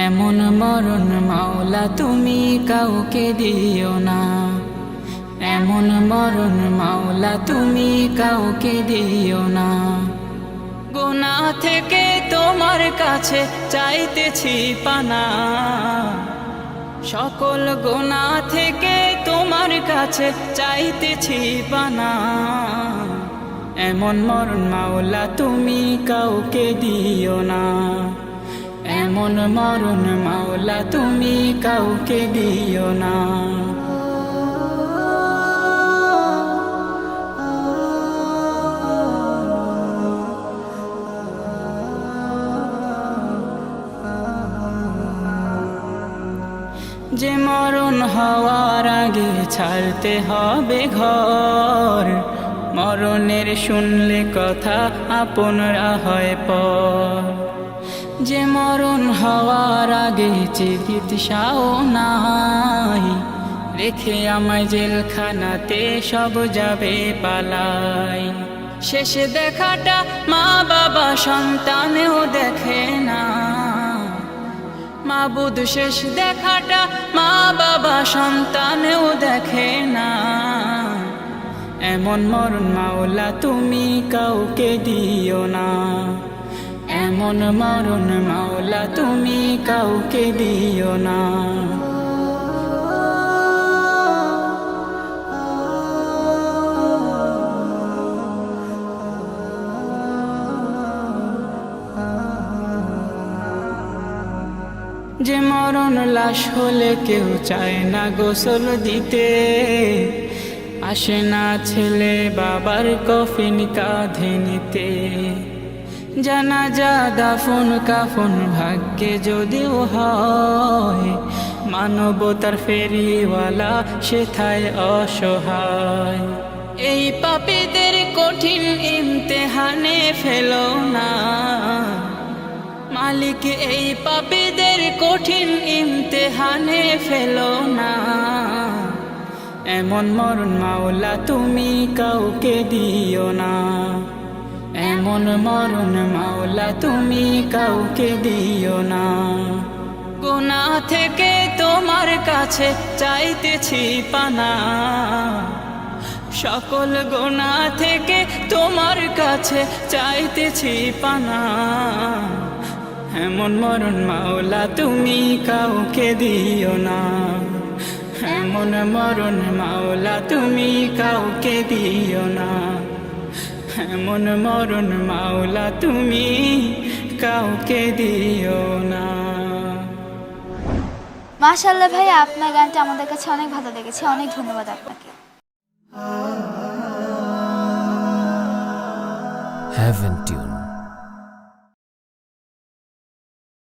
এমন মরণ মাওলা তুমি কাউকে দিও না, এমন মরণ মাওলা তুমি কাউকে দিও না। গুনাহ থেকে তোমার কাছে চাইতেছি পানা, সকল গুনাহ থেকে তোমার কাছে চাইতেছি পানা। এমন মরণ মাওলা তুমি কাউকে দিও না, এমন মরণ মাওলা তুমি কাউকে দিও না। যে মরণ হওয়ার আগে ছাড়তে হবে ঘর, মরণের শুনলে কথা আপনরা হয় পর। যে মরণ হওয়ার আগে চিকিৎসাও নাই, রেখে আমায় জেলখানাতে সব যাবে পালাই। শেষে দেখাটা মা বাবা সন্তানেও দেখে না, মাবুদ শেষ দেখাটা মা বাবা সন্তানেও দেখে না। এমন মরণ মাওলা তুমি কাউকে দিও না, এমন মরণ মাওলা তুমি কাউকে দিও না। যে মরণ লাশ হলে কেউ চায় না গোসল দিতে, আসে না ছেলে বাবার কফিন কাঁধে নিতে। জানাজা দাফন কাফন ভাগ্যে যদিও হয়, মানবতার ফেরিওয়ালা সেথায় অসহায়। এই পাপীদের কঠিন ইমতেহানে ফেলো না মালিক, এই পাপীদের কঠিন ইমতেহানে ফেলো না। এমন মরণ মাওলা তুমি কাউকে দিও না, এমন মরণ মাওলা তুমি কাউকে দিও না। গুনাহ থেকে তোমার কাছে চাইতেছি পানা, সকল গুনাহ থেকে তোমার কাছে চাইতেছি পানা। এমন মরণ মাওলা তুমি কাউকে দিও না, এমন মরণ মাওলা তুমি কাউকে দিও না, এমন মরণ মাওলা তুমি কাউকে দিও না। মাশাআল্লাহ ভাই, আপনার গানটা আমাদের কাছে অনেক ভালো লেগেছে, অনেক ধন্যবাদ আপনাকে। Heaven Tune